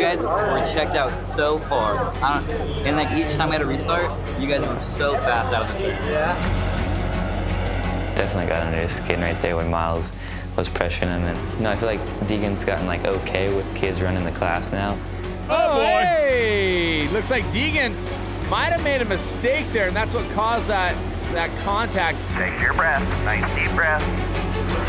guys were checked out so far. And like each time we had a restart, you guys were so fast out of the turn. Yeah. Definitely got under his skin right there when Miles was pressuring him. And I feel like Deegan's gotten like okay with kids running the class now. Oh, hey! Looks like Deegan might have made a mistake there, and that's what caused that contact. Take your breath, nice deep breath.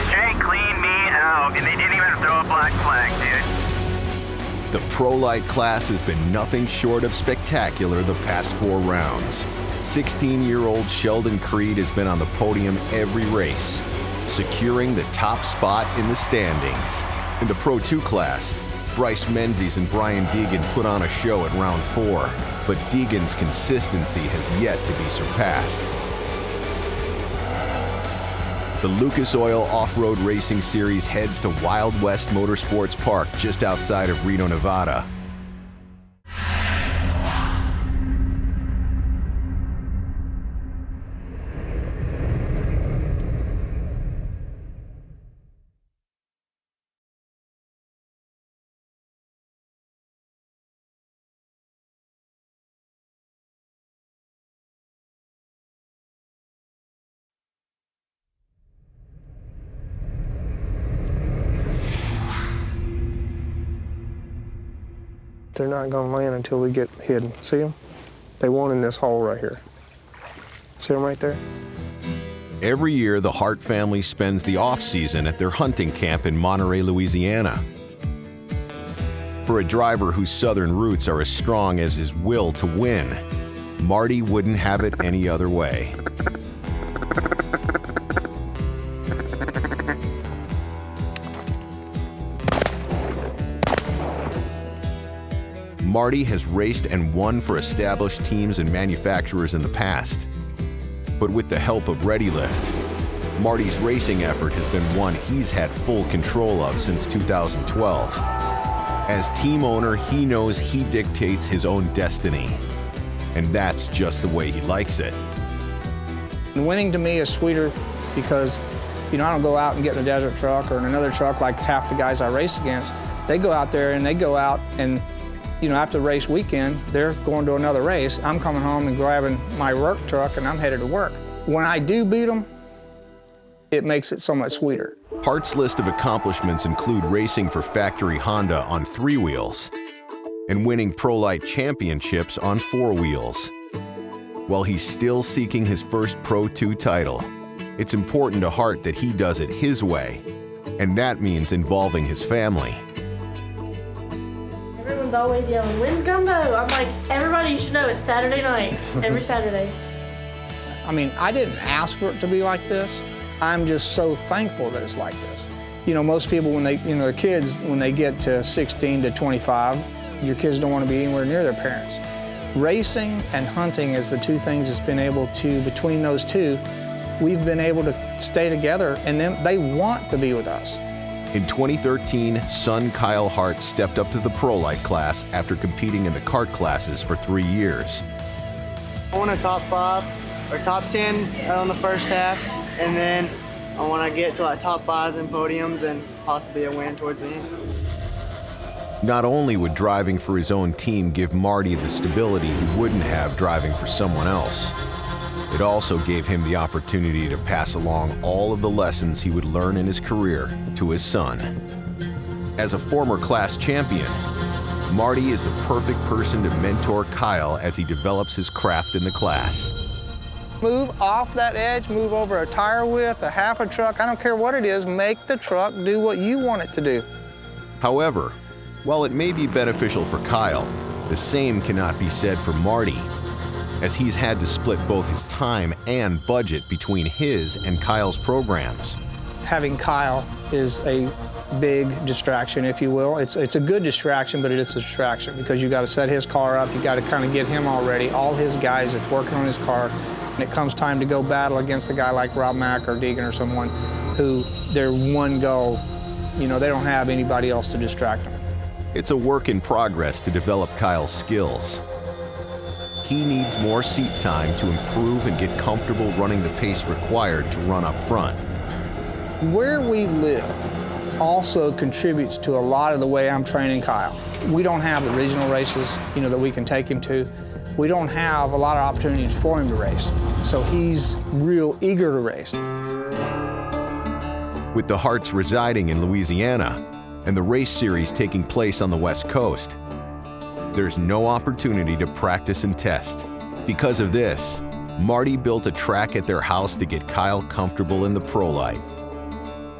Straight clean me out, and they didn't even throw a black flag, dude. The Pro Light class has been nothing short of spectacular the past 4 rounds. 16-year-old Sheldon Creed has been on the podium every race, securing the top spot in the standings. In the Pro 2 class, Bryce Menzies and Brian Deegan put on a show at round 4, but Deegan's consistency has yet to be surpassed. The Lucas Oil Off-Road Racing Series heads to Wild West Motorsports Park just outside of Reno, Nevada. They're not going to land until we get hidden. See them? They won in this hole right here. See them right there? Every year, the Hart family spends the off-season at their hunting camp in Monterey, Louisiana. For a driver whose southern roots are as strong as his will to win, Marty wouldn't have it any other way. Marty has raced and won for established teams and manufacturers in the past. But with the help of ReadyLift, Marty's racing effort has been one he's had full control of since 2012. As team owner, he knows he dictates his own destiny. And that's just the way he likes it. And winning to me is sweeter because, I don't go out and get in a desert truck or in another truck like half the guys I race against. They go out there and after race weekend, they're going to another race. I'm coming home and grabbing my work truck and I'm headed to work. When I do beat them, it makes it so much sweeter. Hart's list of accomplishments include racing for factory Honda on 3 wheels and winning Pro Light championships on 4 wheels. While he's still seeking his first Pro 2 title, it's important to Hart that he does it his way, and that means involving his family. Everyone's always yelling, when's Gumbo? I'm like, everybody should know it's Saturday night, every Saturday. I didn't ask for it to be like this. I'm just so thankful that it's like this. Most people, when their kids, when they get to 16 to 25, your kids don't want to be anywhere near their parents. Racing and hunting is the 2 things that's been able to, between those 2, we've been able to stay together, and then they want to be with us. In 2013, son Kyle Hart stepped up to the Pro Light class after competing in the kart classes for 3 years. I want a top 5 or top 10 on the first half, and then I want to get to like top 5s and podiums and possibly a win towards the end. Not only would driving for his own team give Marty the stability he wouldn't have driving for someone else, it also gave him the opportunity to pass along all of the lessons he would learn in his career to his son. As a former class champion, Marty is the perfect person to mentor Kyle as he develops his craft in the class. Move off that edge, move over a tire width, a half a truck, I don't care what it is, make the truck do what you want it to do. However, while it may be beneficial for Kyle, the same cannot be said for Marty, as he's had to split both his time and budget between his and Kyle's programs. Having Kyle is a big distraction, if you will. It's a good distraction, but it is a distraction because you got to set his car up, you got to kind of get him all ready, all his guys that's working on his car. And it comes time to go battle against a guy like Rob Mack or Deegan or someone who their one goal, they don't have anybody else to distract them. It's a work in progress to develop Kyle's skills. He needs more seat time to improve and get comfortable running the pace required to run up front. Where we live, also contributes to a lot of the way I'm training Kyle. We don't have the regional races, that we can take him to. We don't have a lot of opportunities for him to race. So he's real eager to race. With the Harts residing in Louisiana and the race series taking place on the West Coast, there's no opportunity to practice and test. Because of this, Marty built a track at their house to get Kyle comfortable in the Pro Light.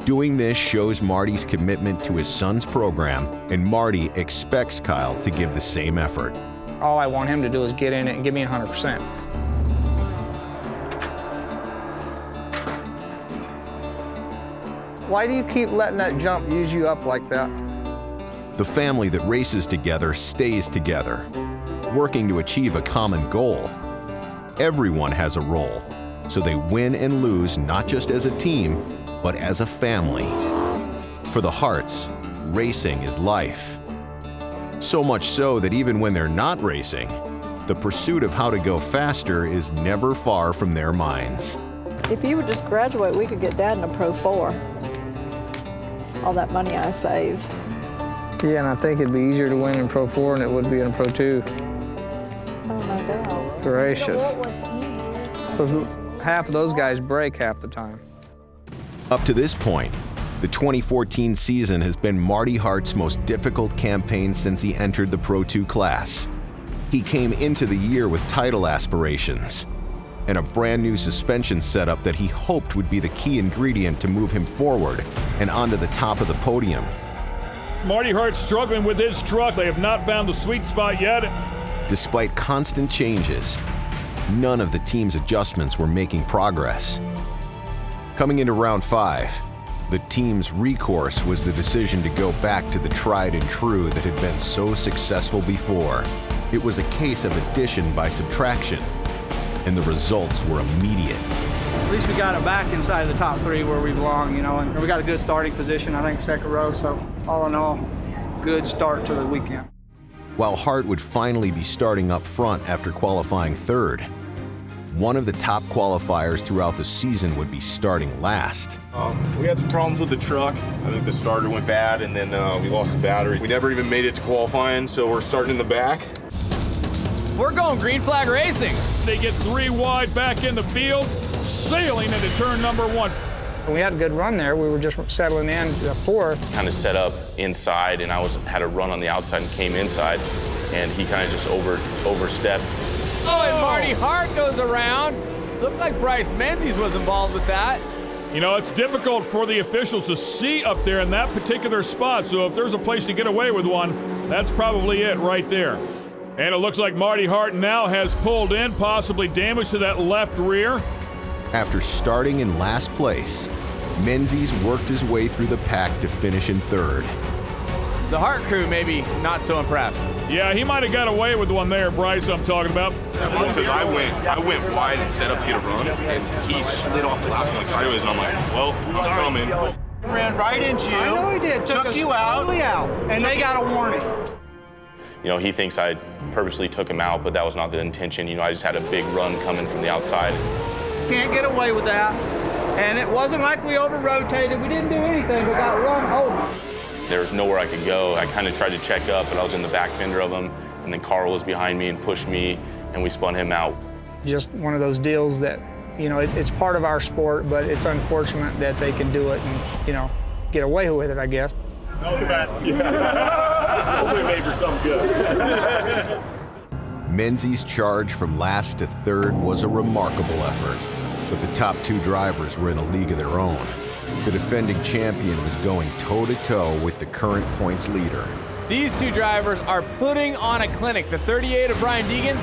Doing this shows Marty's commitment to his son's program, and Marty expects Kyle to give the same effort. All I want him to do is get in it and give me 100%. Why do you keep letting that jump use you up like that? The family that races together stays together, working to achieve a common goal. Everyone has a role, so they win and lose not just as a team, but as a family. For the Harts, racing is life. So much so that even when they're not racing, the pursuit of how to go faster is never far from their minds. If you would just graduate, we could get Dad in a Pro 4. All that money I save. Yeah, and I think it'd be easier to win in Pro 4 than it would be in Pro 2. Oh my God. Gracious. Because half of those guys break half the time. Up to this point, the 2014 season has been Marty Hart's most difficult campaign since he entered the Pro 2 class. He came into the year with title aspirations and a brand new suspension setup that he hoped would be the key ingredient to move him forward and onto the top of the podium. Marty Hart's struggling with his truck. They have not found the sweet spot yet. Despite constant changes, none of the team's adjustments were making progress. Coming into round 5, the team's recourse was the decision to go back to the tried and true that had been so successful before. It was a case of addition by subtraction, and the results were immediate. At least we got it back inside the top 3 where we belong, and we got a good starting position, I think, second row, so all in all, good start to the weekend. While Hart would finally be starting up front after qualifying 3rd, one of the top qualifiers throughout the season would be starting last. We had some problems with the truck. I think the starter went bad, and then we lost the battery. We never even made it to qualifying, so we're starting in the back. We're going green flag racing. They get 3 wide back in the field, sailing into turn number 1. When we had a good run there, we were just settling in to 4th. Kind of set up inside, and I had a run on the outside and came inside, and he kind of just overstepped. Oh, and Marty Hart goes around. Looked like Bryce Menzies was involved with that. It's difficult for the officials to see up there in that particular spot, so if there's a place to get away with one, that's probably it right there. And it looks like Marty Hart now has pulled in, possibly damage to that left rear. After starting in last place, Menzies worked his way through the pack to finish in 3rd. The Hart crew maybe not so impressed. Yeah, he might have got away with one there, Bryce, I'm talking about. Because I went wide and set up to get a run, and he slid off the last one sideways, and I'm like, well, I'm coming. Ran right into you. I know he did. Took us totally out, and they got a warning. He thinks I purposely took him out, but that was not the intention. I just had a big run coming from the outside. Can't get away with that. And it wasn't like we over-rotated. We didn't do anything. We got run over. There was nowhere I could go. I kind of tried to check up, but I was in the back fender of him, and then Carl was behind me and pushed me, and we spun him out. Just one of those deals that, it's part of our sport, but it's unfortunate that they can do it and, get away with it, I guess. Hopefully made for something good. Menzies' charge from last to 3rd was a remarkable effort, but the top 2 drivers were in a league of their own. The defending champion was going toe-to-toe with the current points leader. These 2 drivers are putting on a clinic. The 38 of Brian Deegan,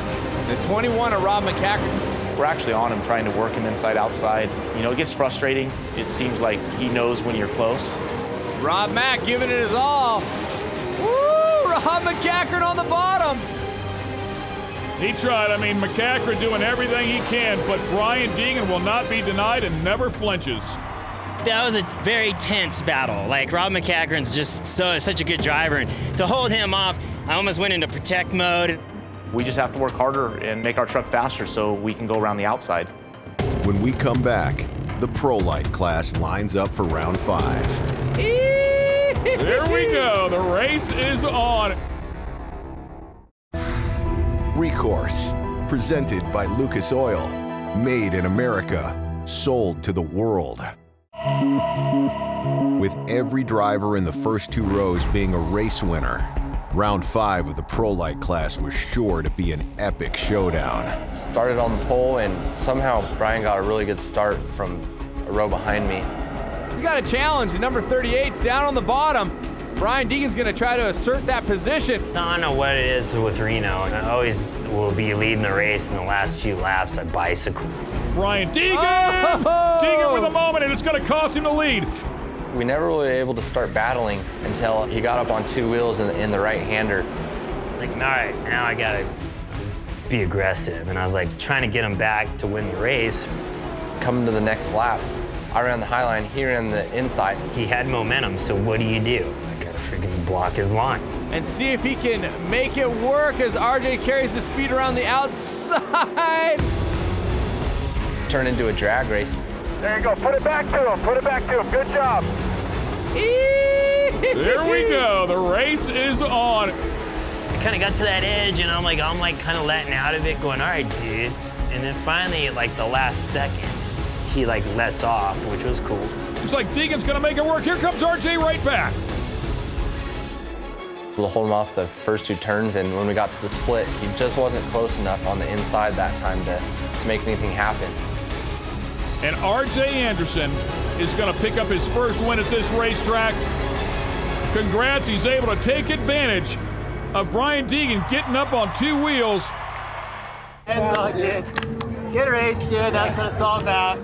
the 21 of Rob McCacker. We're actually on him, trying to work him inside, outside. It gets frustrating. It seems like he knows when you're close. Rob Mack giving it his all. Woo! Rob McCacker on the bottom. He tried. McCacker doing everything he can, but Brian Deegan will not be denied and never flinches. That was a very tense battle. Rob McCackeron's just such a good driver, and to hold him off, I almost went into protect mode. We just have to work harder and make our truck faster so we can go around the outside. When we come back, the Pro Light class lines up for round 5. There we go. The race is on. Recourse, presented by Lucas Oil. Made in America, sold to the world. With every driver in the first 2 rows being a race winner, round 5 of the Pro Light class was sure to be an epic showdown. Started on the pole, and somehow Brian got a really good start from a row behind me. He's got a challenge. The number 38's down on the bottom. Brian Deegan's gonna try to assert that position. I don't know what it is with Reno. I always will be leading the race in the last few laps. I bicycle. Brian Deegan! Oh! Deegan with a moment, and it's going to cost him the lead. We never really were able to start battling until he got up on 2 wheels in the right-hander. Like, all right, now I gotta be aggressive. And I was like trying to get him back to win the race. Coming to the next lap, I ran the high line, he ran the inside. He had momentum, so what do? I gotta freaking block his line. And see if he can make it work as RJ carries the speed around the outside. Turn into a drag race. There you go. Put it back to him. Put it back to him. Good job. There we go. The race is on. I kind of got to that edge, and I'm like kind of letting out of it, going, all right, dude. And then finally, at like the last second, he like lets off, which was cool. Looks like Deegan's gonna make it work. Here comes RJ right back. We'll hold him off the first 2 turns, and when we got to the split, he just wasn't close enough on the inside that time to make anything happen. And RJ Anderson is gonna pick up his first win at this racetrack. Congrats, he's able to take advantage of Brian Deegan getting up on 2 wheels. It's all good. Good race, dude. That's what it's all about.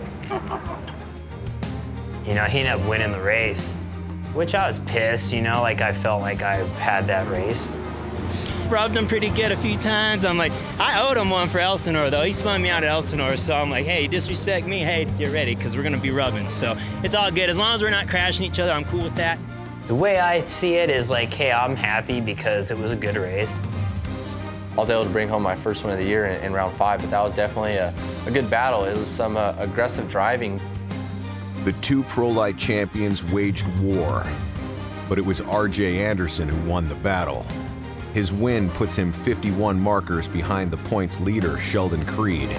You know, he ended up winning the race, which I was pissed, you know, like I felt like I had that race. Rubbed him pretty good a few times. I'm like, I owed him one for Elsinore, though. He spun me out at Elsinore, so I'm like, hey, you disrespect me, hey, get ready, because we're going to be rubbing. So it's all good. As long as we're not crashing each other, I'm cool with that. The way I see it is like, hey, I'm happy because it was a good race. I was able to bring home my first win of the year in round 5, but that was definitely a good battle. It was some aggressive driving. The 2 Pro Light champions waged war, but it was RJ Anderson who won the battle. His win puts him 51 markers behind the points leader, Sheldon Creed.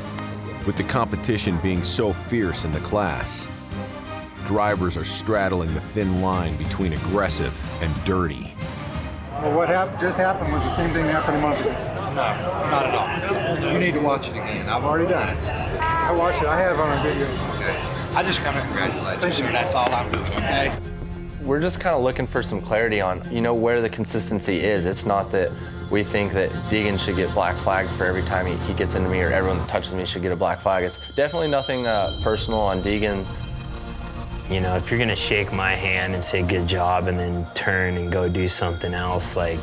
With the competition being so fierce in the class, drivers are straddling the thin line between aggressive and dirty. Well, what just happened was the same thing happened a month ago. No, not at all. You need to watch it again. I've already done it. I watched it. I have it on a video. Okay. I just come to congratulate you, so that's all I'm doing, okay? We're just kind of looking for some clarity on, where the consistency is. It's not that we think that Deegan should get black flagged for every time he gets into me, or everyone that touches me should get a black flag. It's definitely nothing personal on Deegan. You know, if you're gonna shake my hand and say good job and then turn and go do something else, like,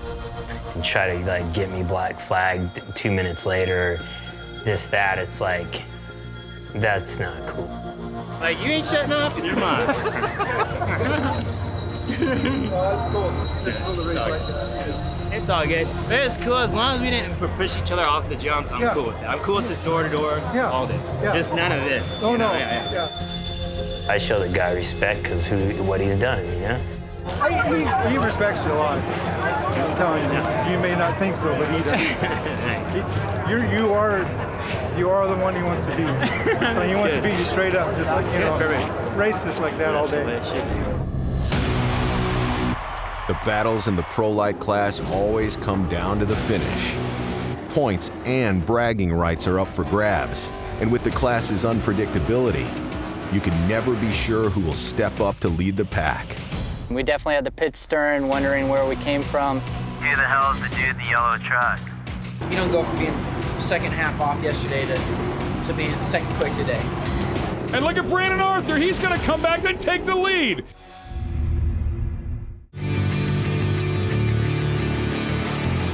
and try to like get me black flagged 2 minutes later, this, that, it's like, that's not cool. Like, you ain't shutting off and you're mine. That's cool. Just hold the race like that. It's all good. But it's cool as long as we didn't push each other off the jumps. I'm cool with that. I'm cool with this door-to-door all day. Just none of this. Oh, no. I show the guy respect because what he's done, you know? He respects you a lot. I'm telling you, you may not think so, but he does. You are the one he wants to be. So he wants to be you straight up, just like, racist like that all day. The battles in the Pro Light class always come down to the finish. Points and bragging rights are up for grabs, and with the class's unpredictability, you can never be sure who will step up to lead the pack. We definitely had the pit stern, wondering where we came from. Who the hell is the dude in the yellow truck? You don't go from being second half off yesterday to being second quick today. And look at Brandon Arthur. He's going to come back and take the lead.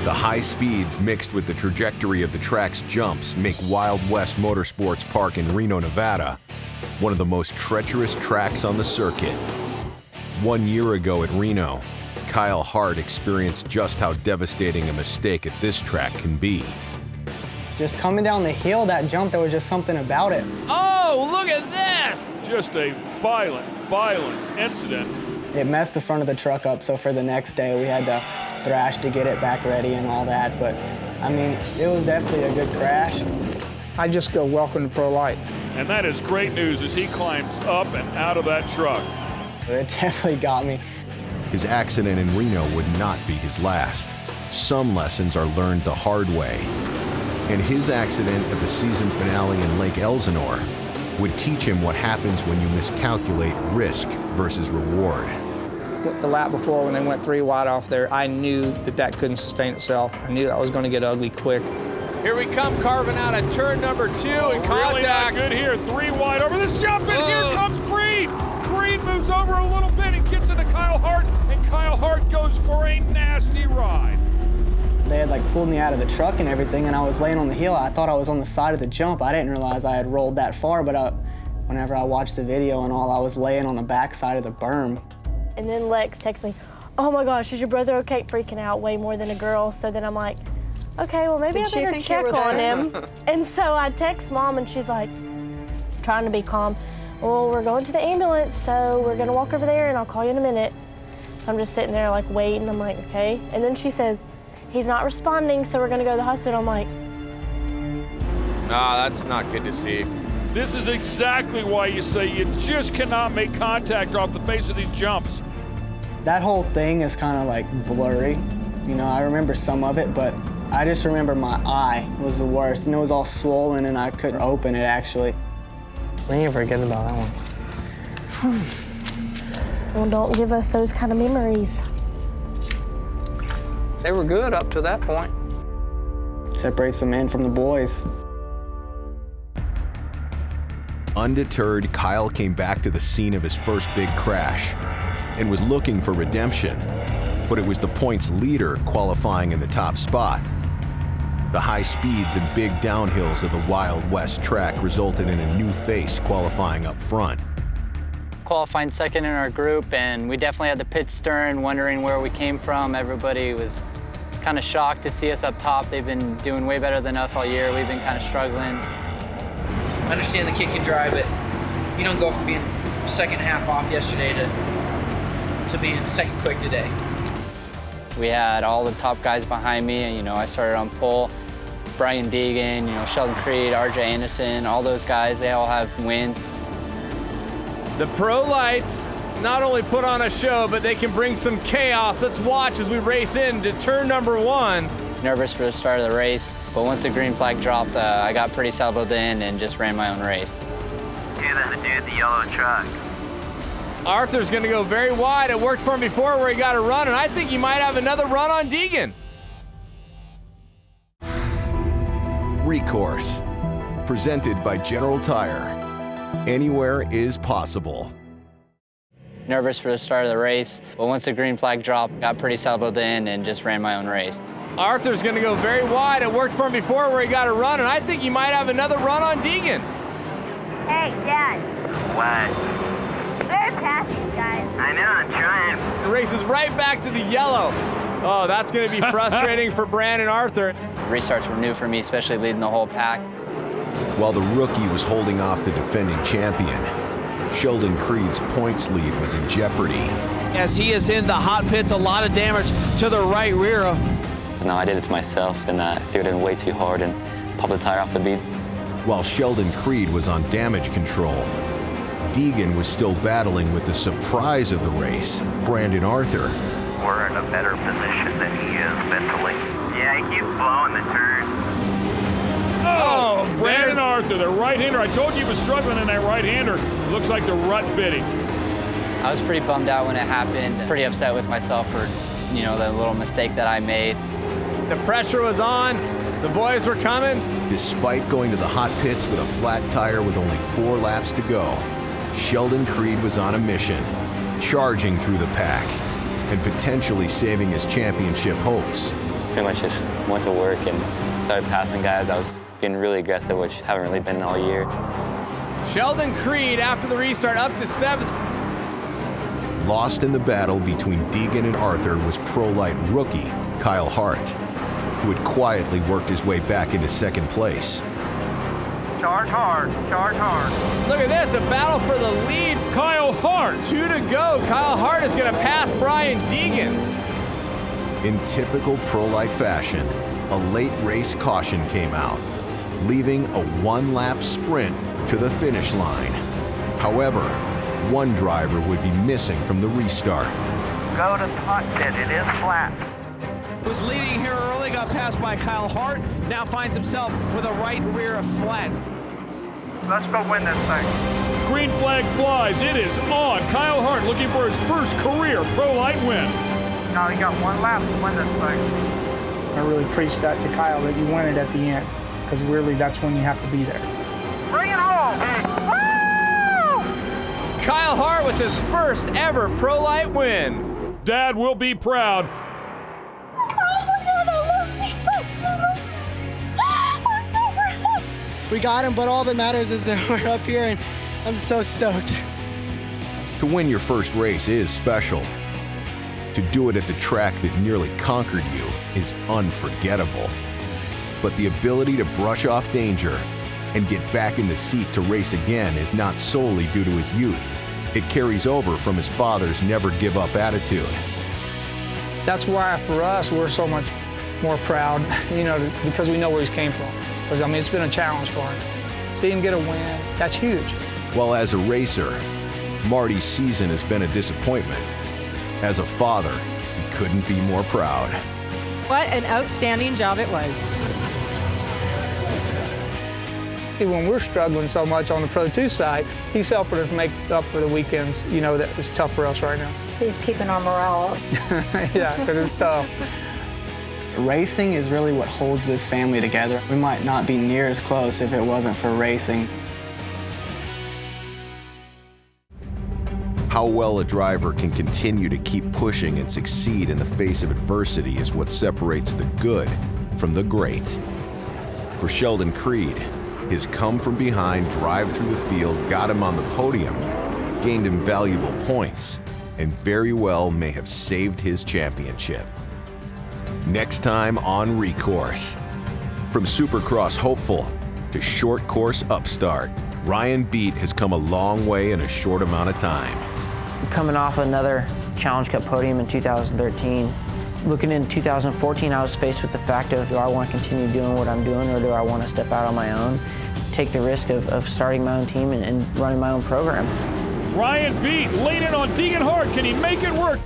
The high speeds mixed with the trajectory of the track's jumps make Wild West Motorsports Park in Reno, Nevada, one of the most treacherous tracks on the circuit. 1 year ago at Reno, Kyle Hart experienced just how devastating a mistake at this track can be. Just coming down the hill, that jump, there was just something about it. Oh, look at this! Just a violent incident It messed the front of the truck up, so for the next day we had to thrash to get it back ready and all that. But I mean, it was definitely a good crash. I just go, welcome to Pro Light. And that is great news as he climbs up and out of that truck. It definitely got me. His accident in Reno would not be his last. Some lessons are learned the hard way. And his accident at the season finale in Lake Elsinore would teach him what happens when you miscalculate risk versus reward. The lap before, when they went 3 wide off there, I knew that that couldn't sustain itself. I knew that was going to get ugly quick. Here we come, carving out of turn number 2 in contact. Really not good here. 3 wide over this jump, and here comes Creed. Creed moves over a little bit and gets into Kyle Hart, and Kyle Hart goes for a nasty ride. They had like pulled me out of the truck and everything, and I was laying on the hill. I thought I was on the side of the jump. I didn't realize I had rolled that far, but whenever I watched the video and all, I was laying on the back side of the berm. And then Lex texts me, oh my gosh, is your brother okay? Freaking out way more than a girl. So then I'm like, okay, well maybe I better check on him. And so I text Mom and she's like, trying to be calm. Well, we're going to the ambulance, so we're gonna walk over there and I'll call you in a minute. So I'm just sitting there like waiting, I'm like, okay. And then she says, he's not responding, so we're gonna go to the hospital. I'm like, nah, that's not good to see. This is exactly why you say you just cannot make contact off the face of these jumps. That whole thing is kind of like blurry. You know, I remember some of it, but I just remember my eye was the worst, and it was all swollen and I couldn't open it actually. We ain't forgetting about that one. well, don't give us those kind of memories. They were good up to that point. Separates the men from the boys. Undeterred, Kyle came back to the scene of his first big crash and was looking for redemption, but it was the points leader qualifying in the top spot. The high speeds and big downhills of the Wild West track resulted in a new face qualifying up front. Qualifying second in our group, and we definitely had the pit stern, wondering where we came from. Everybody was kind of shocked to see us up top. They've been doing way better than us all year. We've been kind of struggling. I understand the kid can drive it. You don't go from being second half off yesterday to being second quick today. We had all the top guys behind me, and I started on pole. Brian Deegan, Sheldon Creed, RJ Anderson, all those guys, they all have wins. The Pro Lights not only put on a show, but they can bring some chaos. Let's watch as we race into turn number 1. Nervous for the start of the race, but once the green flag dropped, I got pretty settled in and just ran my own race. Dude, that's the dude with the yellow truck. Arthur's gonna go very wide. It worked for him before where he got a run, and I think he might have another run on Deegan. Recourse, presented by General Tire. Anywhere is possible. Nervous for the start of the race, but once the green flag dropped, got pretty settled in and just ran my own race. Arthur's gonna go very wide. It worked for him before where he got a run, and I think he might have another run on Deegan. Hey, Dad. What? They're passing, guys. I know, I'm trying. The race is right back to the yellow. Oh, that's gonna be frustrating for Brandon Arthur. Restarts were new for me, especially leading the whole pack. While the rookie was holding off the defending champion, Sheldon Creed's points lead was in jeopardy. As he is in the hot pits, a lot of damage to the right rear. No, I did it to myself, and I threw it in way too hard and popped the tire off the bead. While Sheldon Creed was on damage control, Deegan was still battling with the surprise of the race, Brandon Arthur. We're in a better position than he is mentally. Yeah, he keeps blowing the turn. Oh, Brandon Arthur, the right-hander. I told you he was struggling in that right-hander. Looks like the rut bit him. I was pretty bummed out when it happened. Pretty upset with myself for, the little mistake that I made. The pressure was on. The boys were coming. Despite going to the hot pits with a flat tire with only 4 laps to go, Sheldon Creed was on a mission, charging through the pack and potentially saving his championship hopes. Pretty much just went to work and started passing guys. I was being really aggressive, which haven't really been all year. Sheldon Creed, after the restart, up to 7th. Lost in the battle between Deegan and Arthur was Pro-Light rookie Kyle Hart, who had quietly worked his way back into second place. Charge hard. Charge hard. Look at this, a battle for the lead. Kyle Hart. 2 to go. Kyle Hart is going to pass Brian Deegan. In typical pro-light fashion, a late race caution came out, leaving a one-lap sprint to the finish line. However, one driver would be missing from the restart. Go to the hot pit. It is flat. Was leading here early, got passed by Kyle Hart, now finds himself with a right rear flat. Let's go win this thing. Green flag flies. It is on. Kyle Hart looking for his first career pro-light win. Now you got one lap to win this thing. I really preached that to Kyle, that you win it at the end, because really that's when you have to be there. Bring it home. Woo! Kyle Hart with his first ever pro-light win. Dad will be proud. We got him, but all that matters is that we're up here, and I'm so stoked. To win your first race is special. To do it at the track that nearly conquered you is unforgettable. But the ability to brush off danger and get back in the seat to race again is not solely due to his youth. It carries over from his father's never-give-up attitude. That's why for us, we're so much more proud, because we know where he's came from. Because, I mean, it's been a challenge for him. See him get a win, that's huge. While as a racer, Marty's season has been a disappointment. As a father, he couldn't be more proud. What an outstanding job it was. When we're struggling so much on the Pro 2 side, he's helping us make up for the weekends, that it's tough for us right now. He's keeping our morale up. Yeah, because it's tough. Racing is really what holds this family together. We might not be near as close if it wasn't for racing. How well a driver can continue to keep pushing and succeed in the face of adversity is what separates the good from the great. For Sheldon Creed, his come-from-behind drive through the field got him on the podium, gained him valuable points, and very well may have saved his championship. Next time on Recourse. From Supercross hopeful to short course upstart, Ryan Beat has come a long way in a short amount of time. Coming off another Challenge Cup podium in 2013, looking in 2014, I was faced with the fact of, do I want to continue doing what I'm doing, or do I want to step out on my own, take the risk of starting my own team and running my own program? Ryan Beat leaning on Deegan Hart. Can he make it work?